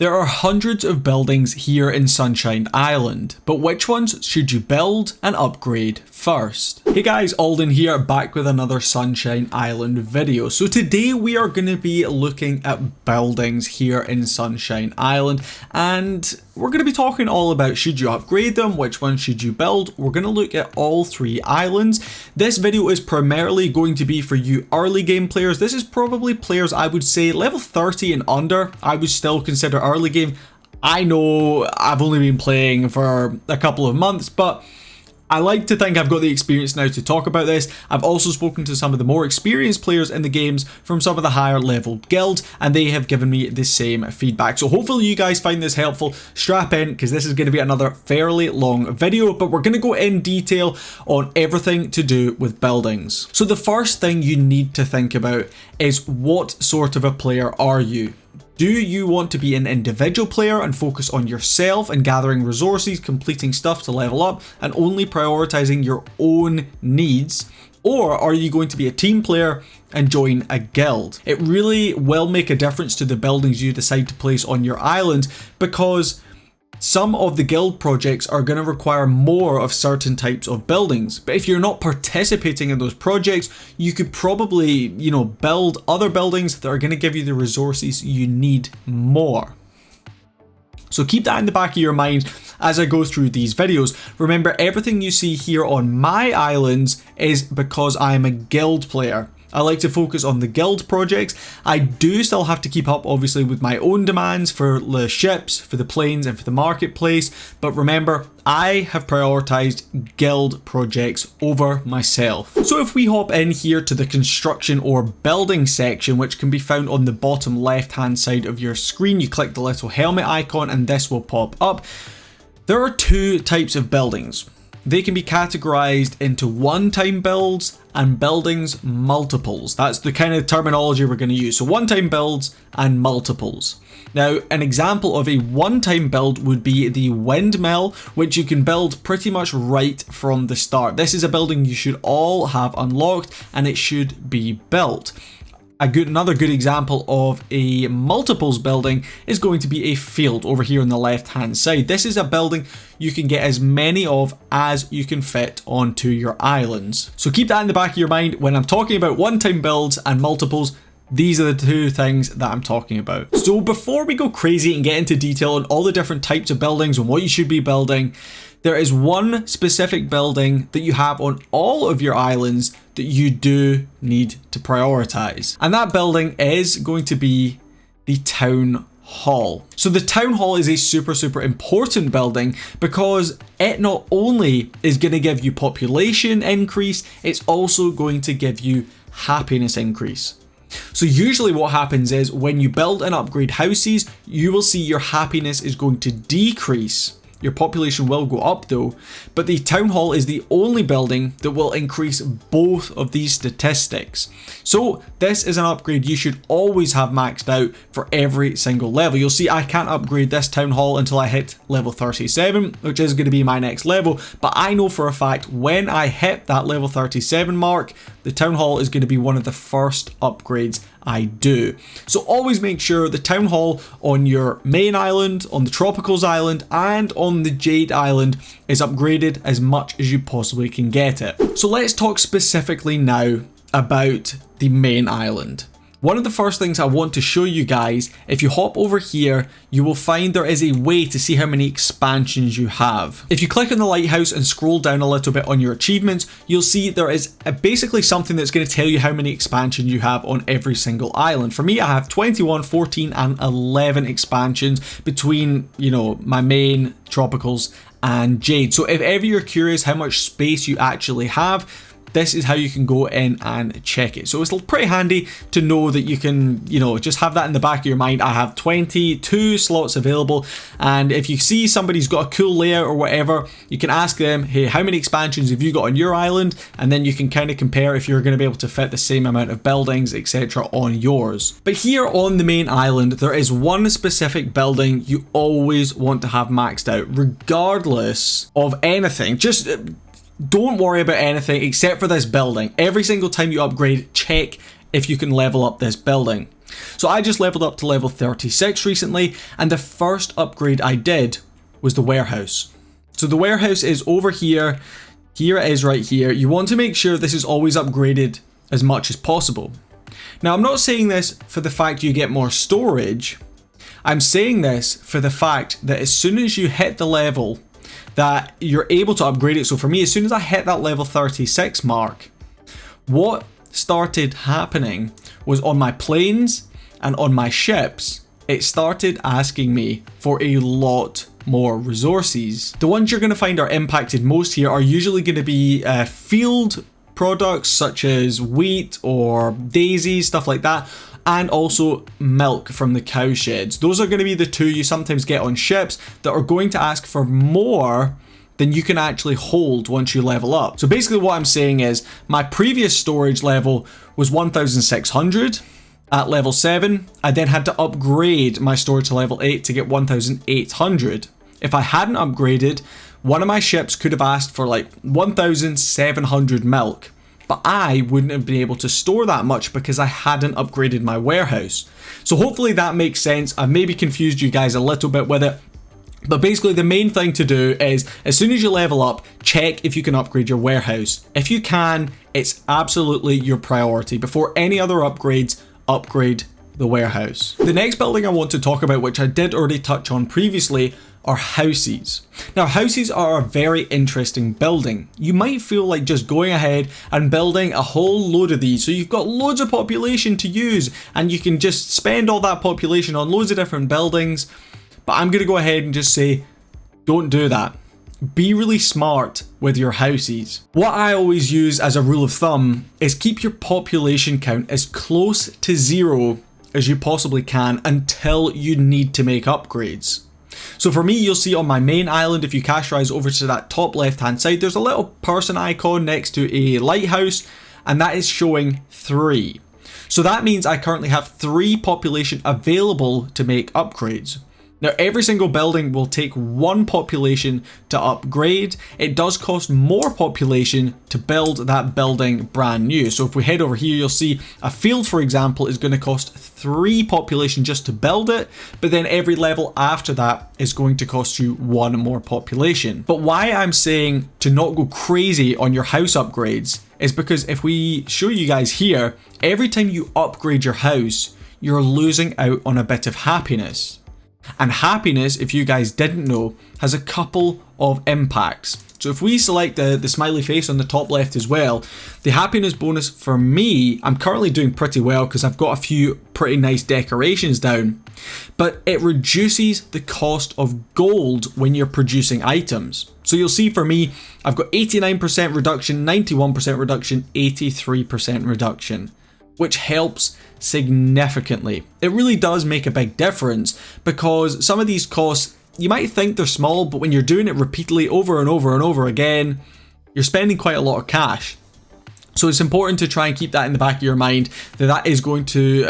There are hundreds of buildings here in Sunshine Island, but which ones should you build and upgrade first? Hey guys, Alden here, back with another Sunshine Island video. So today we are going to be looking at buildings here in Sunshine Island, and we're going to be talking all about should you upgrade them, which ones should you build. We're going to look at all three islands. This video is primarily going to be for you early game players. This is probably players I would say level 30 and under. I would still consider early game. I know I've only been playing for a couple of months, but I like to think I've got the experience now to talk about this. I've also spoken to some of the more experienced players in the games from some of the higher level guilds, and they have given me the same feedback. So hopefully you guys find this helpful. Strap in, because this is going to be another fairly long video, but we're going to go in detail on everything to do with buildings. So the first thing you need to think about is, what sort of a player are you? Do you want to be an individual player and focus on yourself and gathering resources, completing stuff to level up, and only prioritizing your own needs? Or are you going to be a team player and join a guild? It really will make a difference to the buildings you decide to place on your island, because some of the guild projects are going to require more of certain types of buildings. But if you're not participating in those projects, you could probably, build other buildings that are going to give you the resources you need more. So keep that in the back of your mind as I go through these videos. Remember, everything you see here on my islands is because I'm a guild player. I like to focus on the guild projects. I do still have to keep up, obviously, with my own demands for the ships, for the planes, and for the marketplace. But remember, I have prioritized guild projects over myself. So if we hop in here to the construction or building section, which can be found on the bottom left-hand side of your screen, you click the little helmet icon and this will pop up. There are two types of buildings. They can be categorized into one-time builds and buildings multiples. That's the kind of terminology we're going to use. So one-time builds and multiples. Now, an example of a one-time build would be the Windmill, which you can build pretty much right from the start. This is a building you should all have unlocked and it should be built. Another good example of a multiples building is going to be a field over here on the left hand side. This is a building you can get as many of as you can fit onto your islands. So keep that in the back of your mind when I'm talking about one-time builds and multiples. These are the two things that I'm talking about. So before we go crazy and get into detail on all the different types of buildings and what you should be building, there is one specific building that you have on all of your islands that you do need to prioritize. And that building is going to be the town hall. So the town hall is a super important building because it not only is going to give you population increase, it's also going to give you happiness increase. So usually what happens is when you build and upgrade houses, you will see your happiness is going to decrease. Your population will go up though, but the town hall is the only building that will increase both of these statistics. So this is an upgrade you should always have maxed out for every single level. You'll see I can't upgrade this town hall until I hit level 37, which is going to be my next level, but I know for a fact when I hit that level 37 mark, the town hall is going to be one of the first upgrades I do. So always make sure the town hall on your main island, on the Tropicals island, and on the Jade island is upgraded as much as you possibly can get it. So let's talk specifically now about the main island. One of the first things I want to show you guys, if you hop over here, you will find there is a way to see how many expansions you have. If you click on the lighthouse and scroll down a little bit on your achievements, you'll see there is basically something that's going to tell you how many expansions you have on every single island. For me, I have 21, 14, and 11 expansions between, my main, Tropicals, and Jade. So if ever you're curious how much space you actually have, this is how you can go in and check it. So it's pretty handy to know that you can, just have that in the back of your mind. I have 22 slots available, and if you see somebody's got a cool layout or whatever, you can ask them, hey, how many expansions have you got on your island? And then you can kind of compare if you're going to be able to fit the same amount of buildings, etc. on yours. But here on the main island, there is one specific building you always want to have maxed out, regardless of anything. Just don't worry about anything except for this building. Every single time you upgrade, check if you can level up this building. So I just leveled up to level 36 recently, and the first upgrade I did was the warehouse. So the warehouse is over here. Here it is right here. You want to make sure this is always upgraded as much as possible. Now, I'm not saying this for the fact you get more storage. I'm saying this for the fact that as soon as you hit the level that you're able to upgrade it. So for me, as soon as I hit that level 36 mark, what started happening was on my planes and on my ships, it started asking me for a lot more resources. The ones you're going to find are impacted most here are usually going to be field products such as wheat or daisies, stuff like that, and also milk from the cow sheds. Those are going to be the two you sometimes get on ships that are going to ask for more than you can actually hold once you level up. So basically what I'm saying is my previous storage level was 1600 at level 7. I then had to upgrade my storage to level 8 to get 1800. If I hadn't upgraded, one of my ships could have asked for like 1700 milk, but I wouldn't have been able to store that much because I hadn't upgraded my warehouse. So hopefully that makes sense. I've maybe confused you guys a little bit with it, but basically the main thing to do is as soon as you level up, check if you can upgrade your warehouse. If you can, it's absolutely your priority. Before any other upgrades, upgrade the warehouse. The next building I want to talk about, which I did already touch on previously, are houses. Now, houses are a very interesting building. You might feel like just going ahead and building a whole load of these, so you've got loads of population to use and you can just spend all that population on loads of different buildings, but I'm going to go ahead and just say, don't do that. Be really smart with your houses. What I always use as a rule of thumb is keep your population count as close to 0 as you possibly can until you need to make upgrades. So for me, you'll see on my main island, if you cast your eyes over to that top left hand side, there's a little person icon next to a lighthouse, and that is showing 3. So that means I currently have 3 population available to make upgrades. Now, every single building will take 1 population to upgrade. It does cost more population to build that building brand new. So if we head over here, you'll see a field, for example, is going to cost 3 population just to build it, but then every level after that is going to cost you 1 more population. But why I'm saying to not go crazy on your house upgrades is because if we show you guys here, every time you upgrade your house, you're losing out on a bit of happiness. And happiness, if you guys didn't know, has a couple of impacts. So if we select the smiley face on the top left as well, the happiness bonus for me, I'm currently doing pretty well because I've got a few pretty nice decorations down, but it reduces the cost of gold when you're producing items. So you'll see for me, I've got 89% reduction, 91% reduction, 83% reduction, which helps significantly. It really does make a big difference because some of these costs, you might think they're small, but when you're doing it repeatedly over and over and over again, you're spending quite a lot of cash. So it's important to try and keep that in the back of your mind, that is going to,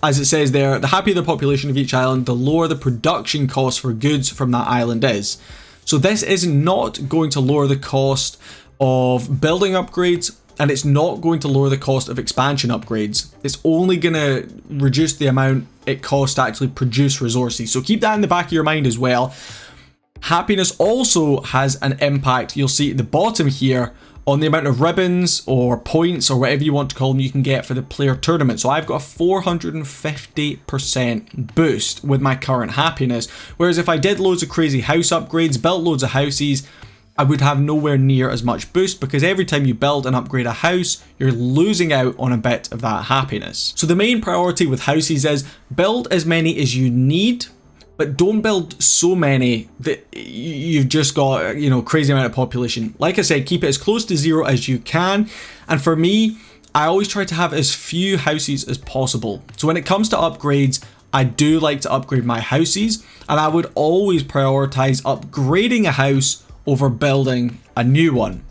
as it says there, the happier the population of each island, the lower the production cost for goods from that island is. So this is not going to lower the cost of building upgrades, and it's not going to lower the cost of expansion upgrades. It's only going to reduce the amount it costs to actually produce resources. So keep that in the back of your mind as well. Happiness also has an impact, you'll see at the bottom here, on the amount of ribbons or points or whatever you want to call them you can get for the player tournament. So I've got a 450% boost with my current happiness. Whereas if I did loads of crazy house upgrades, built loads of houses, I would have nowhere near as much boost because every time you build and upgrade a house, you're losing out on a bit of that happiness. So the main priority with houses is build as many as you need, but don't build so many that you've just got, crazy amount of population. Like I said, keep it as close to 0 as you can. And for me, I always try to have as few houses as possible. So when it comes to upgrades, I do like to upgrade my houses, and I would always prioritize upgrading a house over building a new one.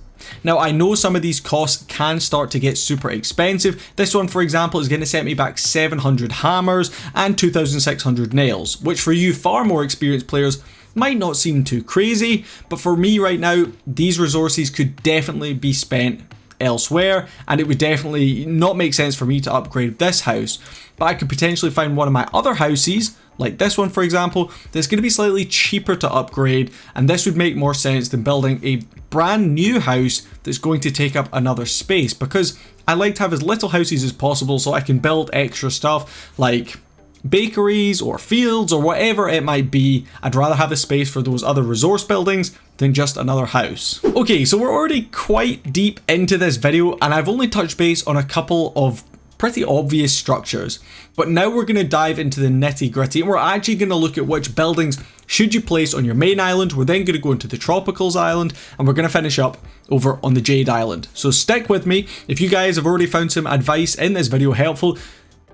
Now, I know some of these costs can start to get super expensive. This one, for example, is going to set me back 700 hammers and 2,600 nails, which for you far more experienced players might not seem too crazy, but for me right now, these resources could definitely be spent elsewhere, and it would definitely not make sense for me to upgrade this house. But I could potentially find one of my other houses, like this one for example, that's going to be slightly cheaper to upgrade, and this would make more sense than building a brand new house that's going to take up another space, because I like to have as little houses as possible so I can build extra stuff like bakeries or fields or whatever it might be. I'd rather have a space for those other resource buildings than just another house. Okay, so we're already quite deep into this video, and I've only touched base on a couple of pretty obvious structures, but now we're going to dive into the nitty gritty, and we're actually going to look at which buildings should you place on your main island. We're then going to go into the Tropicals island, and we're going to finish up over on the Jade island. So stick with me. If you guys have already found some advice in this video helpful,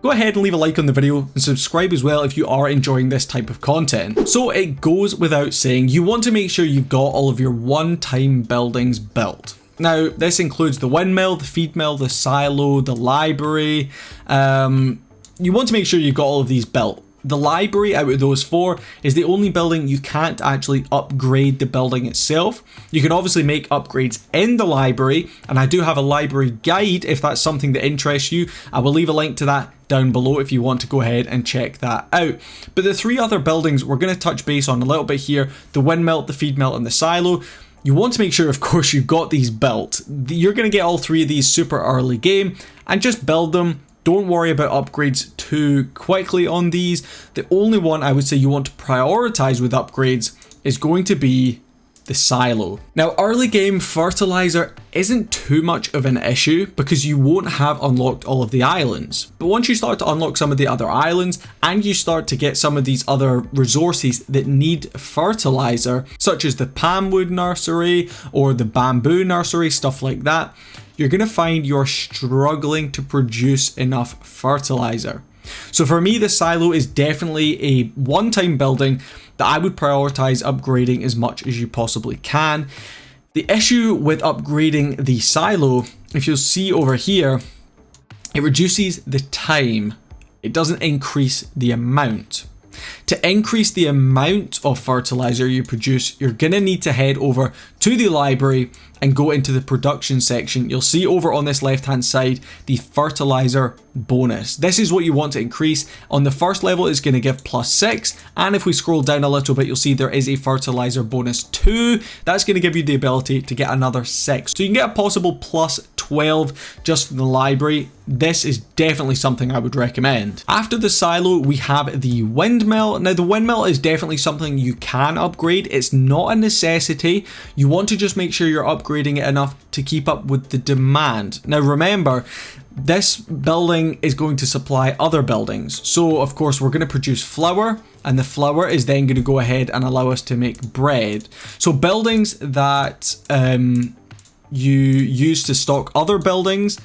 go ahead and leave a like on the video and subscribe as well if you are enjoying this type of content. So it goes without saying, you want to make sure you've got all of your one-time buildings built. Now, this includes the windmill, the feed mill, the silo, the library. You want to make sure you've got all of these built. The library, out of those four, is the only building you can't actually upgrade the building itself. You can obviously make upgrades in the library, and I do have a library guide if that's something that interests you. I will leave a link to that down below if you want to go ahead and check that out. But the three other buildings we're going to touch base on a little bit here, the windmill, the feed mill, and the silo. You want to make sure, of course, you've got these built. You're going to get all three of these super early game, and just build them. Don't worry about upgrades too quickly on these. The only one I would say you want to prioritize with upgrades is going to be the silo. Now, early game fertilizer isn't too much of an issue because you won't have unlocked all of the islands. But once you start to unlock some of the other islands and you start to get some of these other resources that need fertilizer, such as the palmwood nursery or the bamboo nursery, stuff like that, you're going to find you're struggling to produce enough fertilizer. So for me, the silo is definitely a one-time building that I would prioritize upgrading as much as you possibly can. The issue with upgrading the silo, if you'll see over here, it reduces the time. It doesn't increase the amount. To increase the amount of fertilizer you produce, you're going to need to head over to the library and go into the production section. You'll see over on this left hand side the fertilizer bonus. This is what you want to increase. On the first level it's going to give +6, and if we scroll down a little bit you'll see there is a fertilizer bonus 2. That's going to give you the ability to get another 6. So you can get a possible +12 just from the library. This is definitely something I would recommend. After the silo we have the windmill. Now the windmill is definitely something you can upgrade. It's not a necessity. You want to just make sure you're upgrading it enough to keep up with the demand. Now remember, this building is going to supply other buildings. So of course we're going to produce flour, and the flour is then going to go ahead and allow us to make bread. So buildings that you use to stock other buildings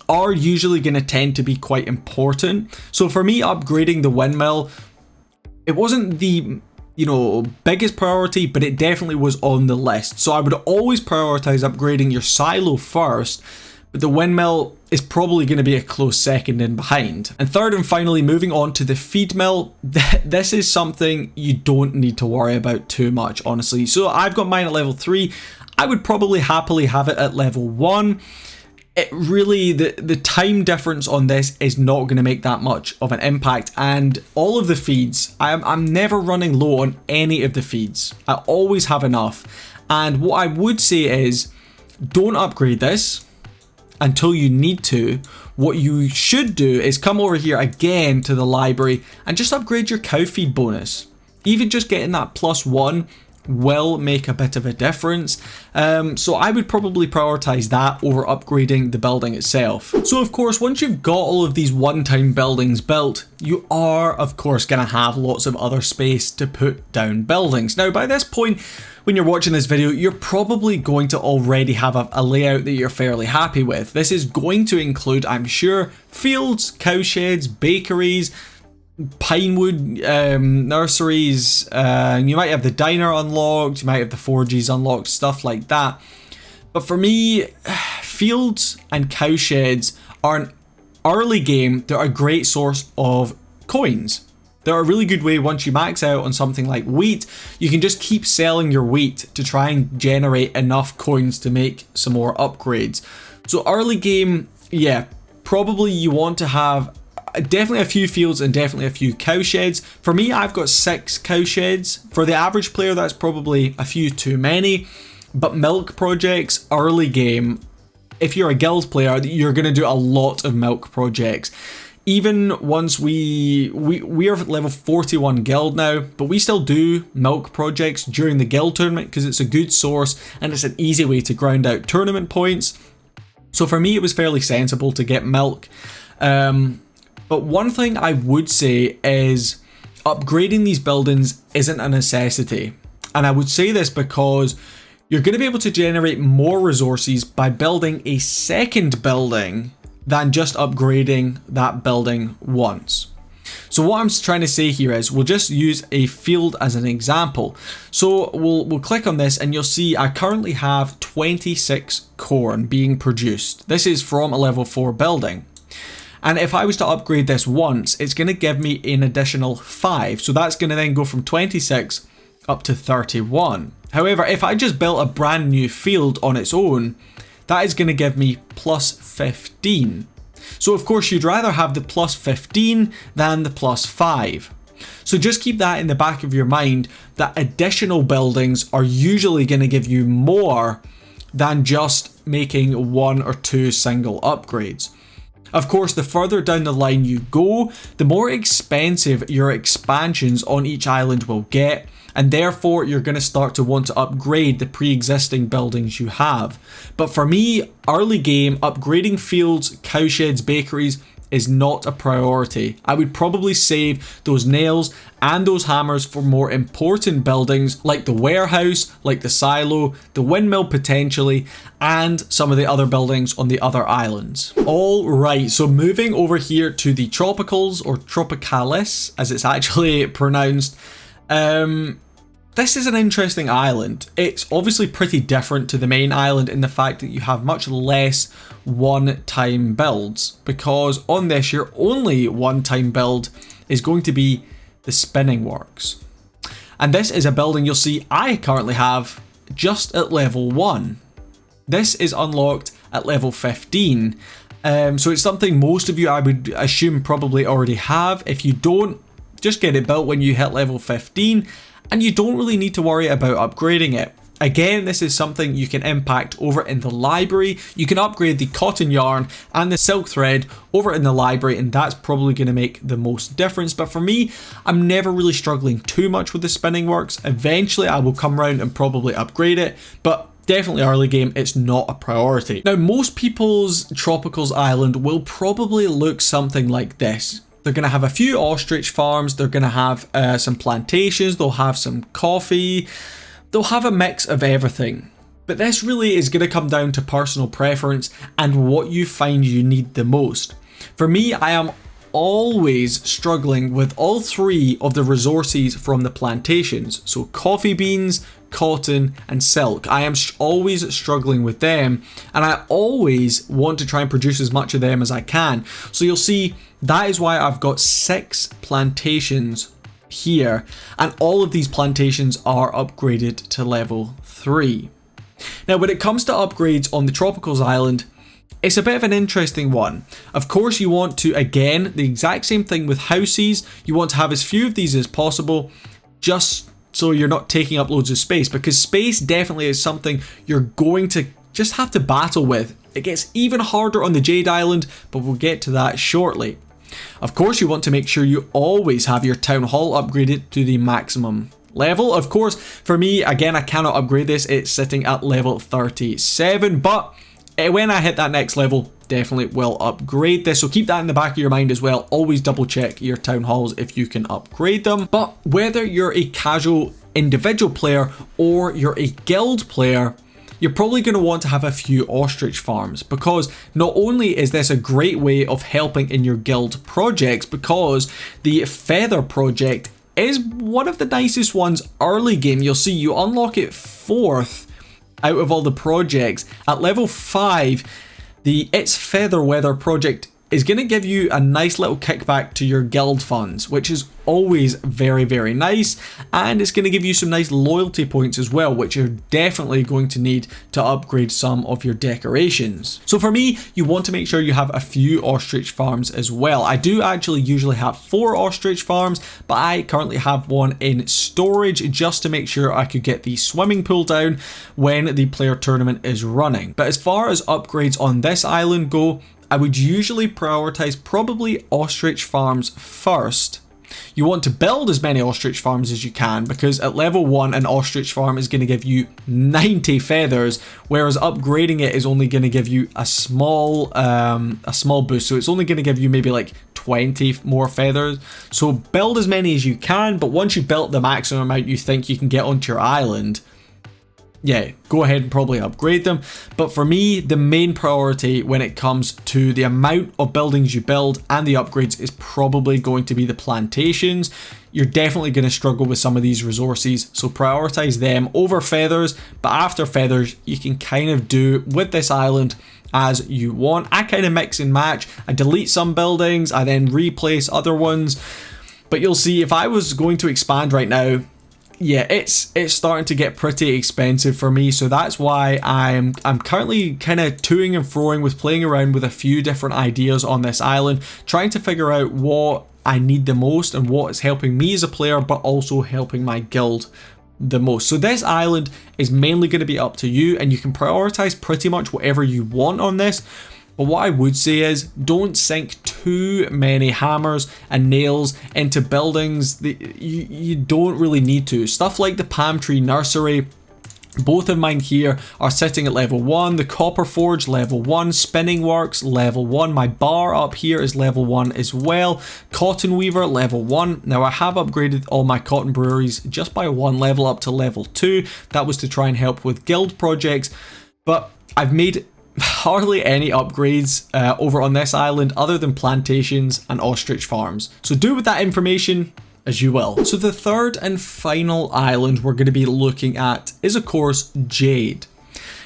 are usually going to tend to be quite important. So for me, upgrading the windmill, it wasn't the biggest priority, but it definitely was on the list. So I would always prioritize upgrading your silo first, but the windmill is probably going to be a close second in behind. And third and finally, moving on to the feed mill, this is something you don't need to worry about too much, honestly. So I've got mine at level 3. I would probably happily have it at level 1. It really, the time difference on this is not going to make that much of an impact, and all of the feeds, I'm never running low on any of the feeds. I always have enough, and what I would say is don't upgrade this until you need to. What you should do is come over here again to the library and just upgrade your cow feed bonus. Even just getting that +1 will make a bit of a difference. So I would probably prioritize that over upgrading the building itself. So of course, once you've got all of these one-time buildings built, you are of course going to have lots of other space to put down buildings. Now by this point, when you're watching this video, you're probably going to already have a layout that you're fairly happy with. This is going to include, I'm sure, fields, cowsheds, bakeries, pinewood nurseries, you might have the diner unlocked, you might have the forges unlocked, stuff like that. But for me, fields and cowsheds are an early game. They're a great source of coins. They're a really good way, once you max out on something like wheat, you can just keep selling your wheat to try and generate enough coins to make some more upgrades. So early game, yeah, probably you want to have definitely a few fields and definitely a few cow sheds. For me, I've got 6 cow sheds. For the average player, that's probably a few too many. But milk projects, early game, if you're a guild player, you're going to do a lot of milk projects. Even once we are level 41 guild now, but we still do milk projects during the guild tournament because it's a good source and it's an easy way to grind out tournament points. So for me, it was fairly sensible to get milk. But one thing I would say is upgrading these buildings isn't a necessity. And I would say this because you're going to be able to generate more resources by building a second building than just upgrading that building once. So what I'm trying to say here is we'll just use a field as an example. So we'll click on this and you'll see I currently have 26 corn being produced. This is from a level 4 building. And if I was to upgrade this once, it's going to give me an additional 5. So that's going to then go from 26 up to 31. However, if I just built a brand new field on its own, that is going to give me plus 15. So of course you'd rather have the plus 15 than the plus 5. So just keep that in the back of your mind that additional buildings are usually going to give you more than just making 1 or 2 single upgrades. Of course, the further down the line you go, the more expensive your expansions on each island will get, and therefore you're going to start to want to upgrade the pre-existing buildings you have. But for me, early game, upgrading fields, cowsheds, bakeries is not a priority. I would probably save those nails and those hammers for more important buildings like the warehouse, like the silo, the windmill potentially, and some of the other buildings on the other islands. Alright, so moving over here to the tropicals, or tropicalis as it's actually pronounced. This is an interesting island. It's obviously pretty different to the main island in the fact that you have much less one-time builds, because on this your only one-time build is going to be the spinning works. And this is a building you'll see I currently have just at level 1. This is unlocked at level 15. So it's something most of you, I would assume, probably already have. If you don't, just get it built when you hit level 15. And you don't really need to worry about upgrading it. Again, this is something you can impact over in the library. You can upgrade the cotton yarn and the silk thread over in the library, and that's probably going to make the most difference. But for me, I'm never really struggling too much with the spinning works. Eventually, I will come around and probably upgrade it, but definitely early game, it's not a priority. Now, most people's Tropicals Island will probably look something like this. They're going to have a few ostrich farms, they're going to have some plantations, they'll have some coffee, they'll have a mix of everything. But this really is going to come down to personal preference and what you find you need the most. For me, I am always struggling with all 3 of the resources from the plantations. So coffee beans, cotton and silk. I am always struggling with them, and I always want to try and produce as much of them as I can. So you'll see that is why I've got 6 plantations here, and all of these plantations are upgraded to level 3. Now when it comes to upgrades on the Tropicals Island, it's a bit of an interesting one. Of course you want to, again, the exact same thing with houses, you want to have as few of these as possible, just so you're not taking up loads of space, because space definitely is something you're going to just have to battle with. It gets even harder on the Jade Island, but we'll get to that shortly. Of course, you want to make sure you always have your town hall upgraded to the maximum level. Of course, for me, again, I cannot upgrade this. It's sitting at level 37, but when I hit that next level, definitely will upgrade this. So keep that in the back of your mind as well. Always double check your town halls if you can upgrade them. But whether you're a casual individual player or you're a guild player, you're probably going to want to have a few ostrich farms, because not only is this a great way of helping in your guild projects, because the feather project is one of the nicest ones early game. You'll see you unlock it 4th out of all the projects. At level 5, the It's Feather Weather project is going to give you a nice little kickback to your guild funds, which is always very, very nice, and it's going to give you some nice loyalty points as well, which you're definitely going to need to upgrade some of your decorations. So for me, you want to make sure you have a few ostrich farms as well. I do actually usually have 4 ostrich farms, but I currently have one in storage just to make sure I could get the swimming pool down when the player tournament is running. But as far as upgrades on this island go, I would usually prioritize probably ostrich farms first. You want to build as many ostrich farms as you can, because at level 1 an ostrich farm is going to give you 90 feathers, whereas upgrading it is only going to give you a small boost. So it's only going to give you maybe like 20 more feathers. So build as many as you can, but once you built the maximum amount you think you can get onto your island, yeah, go ahead and probably upgrade them. But for me, the main priority when it comes to the amount of buildings you build and the upgrades is probably going to be the plantations. You're definitely going to struggle with some of these resources, so prioritize them over feathers. But after feathers, you can kind of do with this island as you want. I kind of mix and match. I delete some buildings, I then replace other ones. But you'll see, if I was going to expand right now, yeah, it's starting to get pretty expensive for me, so that's why I'm currently kind of toing and froing with playing around with a few different ideas on this island, trying to figure out what I need the most and what is helping me as a player, but also helping my guild the most. So this island is mainly going to be up to you, and you can prioritize pretty much whatever you want on this. But what I would say is, don't sink too many hammers and nails into buildings that you don't really need to. Stuff like the palm tree nursery, both of mine here are sitting at level 1. The copper forge level 1, spinning works level 1. My bar up here is level 1 as well. Cotton weaver level 1. Now I have upgraded all my cotton breweries just by 1 level up to level 2. That was to try and help with guild projects, but I've made hardly any upgrades over on this island other than plantations and ostrich farms. So do with that information as you will. So the third and final island we're going to be looking at is of course Jade.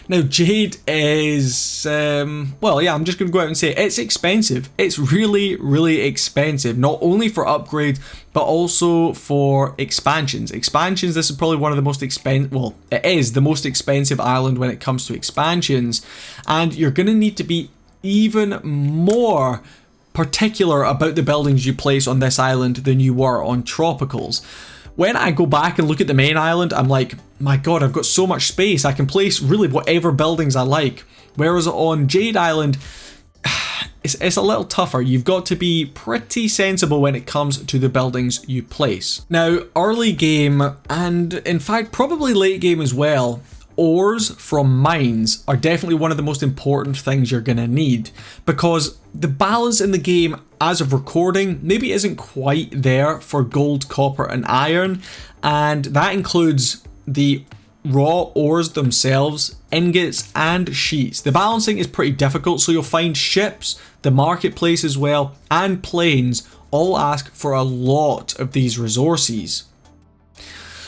Now Jade is, well yeah, I'm just going to go out and say it's expensive. It's really, really expensive, not only for upgrades, but also for expansions. Expansions, this is probably one of the most expensive, well, it is the most expensive island when it comes to expansions. And you're going to need to be even more particular about the buildings you place on this island than you were on Tropicals. When I go back and look at the main island, I'm like, my god, I've got so much space. I can place really whatever buildings I like. Whereas on Jade Island, it's a little tougher. You've got to be pretty sensible when it comes to the buildings you place. Now, early game, and in fact probably late game as well, ores from mines are definitely one of the most important things you're going to need, because the balance in the game as of recording maybe isn't quite there for gold, copper and iron, and that includes the raw ores themselves, ingots and sheets. The balancing is pretty difficult, so you'll find ships, the marketplace as well, and planes all ask for a lot of these resources.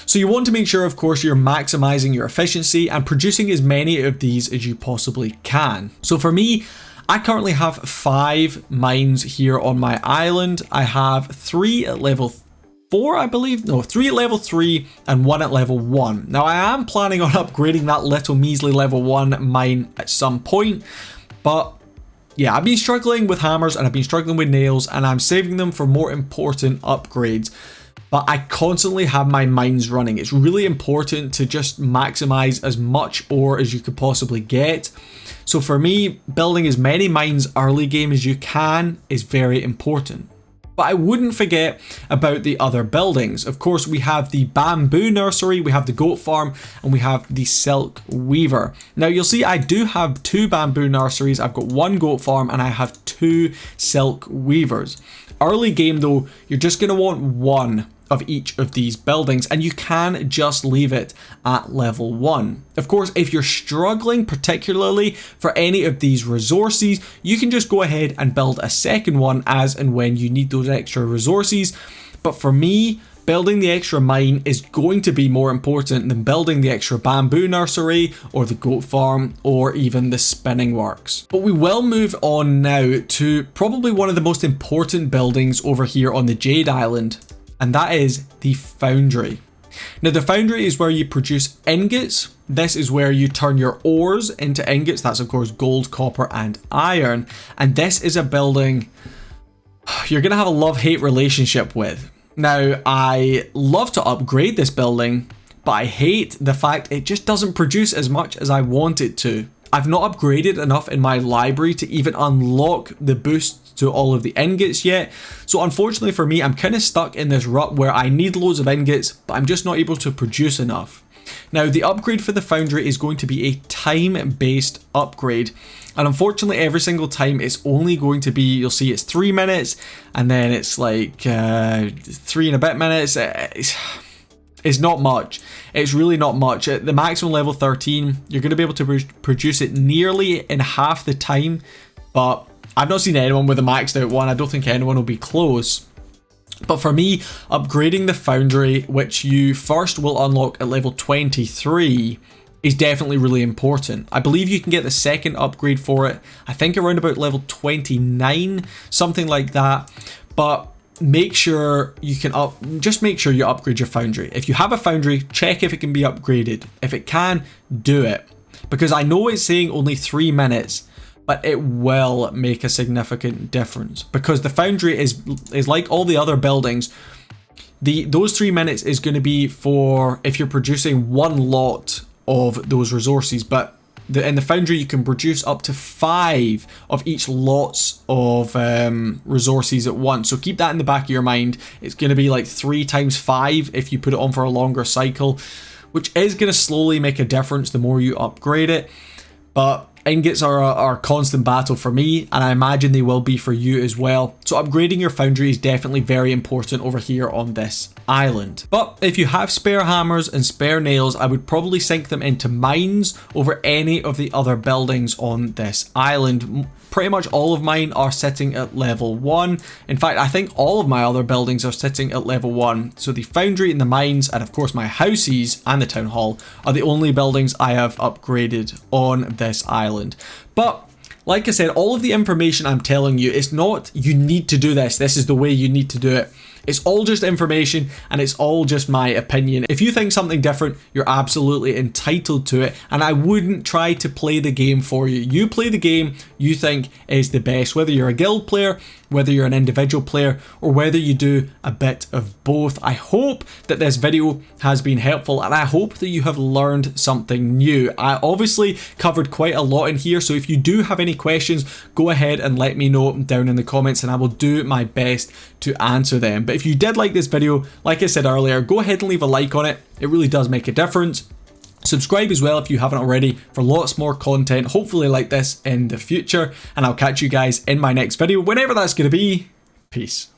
So you want to make sure, of course, you're maximizing your efficiency and producing as many of these as you possibly can. So for me, I currently have 5 mines here on my island. I have 3 at level 4, I believe. No, 3 at level 3 and 1 at level 1. Now I am planning on upgrading that little measly level 1 mine at some point, but yeah, I've been struggling with hammers and I've been struggling with nails, and I'm saving them for more important upgrades. But I constantly have my mines running. It's really important to just maximize as much ore as you could possibly get. So for me, building as many mines early game as you can is very important. But I wouldn't forget about the other buildings. Of course, we have the bamboo nursery, we have the goat farm, and we have the silk weaver. Now you'll see I do have 2 bamboo nurseries, I've got 1 goat farm, and I have 2 silk weavers. Early game though, you're just going to want 1 of each of these buildings, and you can just leave it at level 1. Of course, if you're struggling particularly for any of these resources, you can just go ahead and build a second one as and when you need those extra resources. But for me, building the extra mine is going to be more important than building the extra bamboo nursery or the goat farm or even the spinning works. But we will move on now to probably one of the most important buildings over here on the Jade Island, and that is the foundry. Now the foundry is where you produce ingots. This is where you turn your ores into ingots. That's of course gold, copper and iron. And this is a building you're going to have a love-hate relationship with. Now I love to upgrade this building, but I hate the fact it just doesn't produce as much as I want it to. I've not upgraded enough in my library to even unlock the boost to all of the ingots yet. So unfortunately for me, I'm kind of stuck in this rut where I need loads of ingots, but I'm just not able to produce enough. Now the upgrade for the foundry is going to be a time-based upgrade. And unfortunately every single time it's only going to be, you'll see it's 3 minutes and then it's like 3 and a bit minutes. It's not much. It's really not much. At the maximum level 13, you're going to be able to produce it nearly in half the time, but I've not seen anyone with a maxed out one. I don't think anyone will be close. But for me, upgrading the foundry, which you first will unlock at level 23, is definitely really important. I believe you can get the second upgrade for it, I think around about level 29, something like that. But make sure you can just make sure you upgrade your foundry. If you have a foundry, check if it can be upgraded. If it can, do it. Because I know it's saying only 3 minutes, but it will make a significant difference. Because the foundry is like all the other buildings. Those 3 minutes is going to be for if you're producing one lot of those resources, but in the foundry you can produce up to 5 of each lots of resources at once. So keep that in the back of your mind. It's going to be like 3 times 5 if you put it on for a longer cycle, which is going to slowly make a difference the more you upgrade it. But ingots are a constant battle for me, and I imagine they will be for you as well. So upgrading your foundry is definitely very important over here on this island. But if you have spare hammers and spare nails, I would probably sink them into mines over any of the other buildings on this island. Pretty much all of mine are sitting at level 1. In fact, I think all of my other buildings are sitting at level 1. So the foundry and the mines, and of course my houses and the town hall, are the only buildings I have upgraded on this island. But like I said, all of the information I'm telling you, it's not you need to do this. This is the way you need to do it. It's all just information and it's all just my opinion. If you think something different, you're absolutely entitled to it, and I wouldn't try to play the game for you. You play the game you think is the best, whether you're a guild player, whether you're an individual player, or whether you do a bit of both. I hope that this video has been helpful, and I hope that you have learned something new. I obviously covered quite a lot in here, so if you do have any questions, go ahead and let me know down in the comments and I will do my best to answer them. But if you did like this video, like I said earlier, go ahead and leave a like on it. It really does make a difference. Subscribe as well if you haven't already for lots more content, hopefully like this in the future, and I'll catch you guys in my next video, whenever that's going to be. Peace.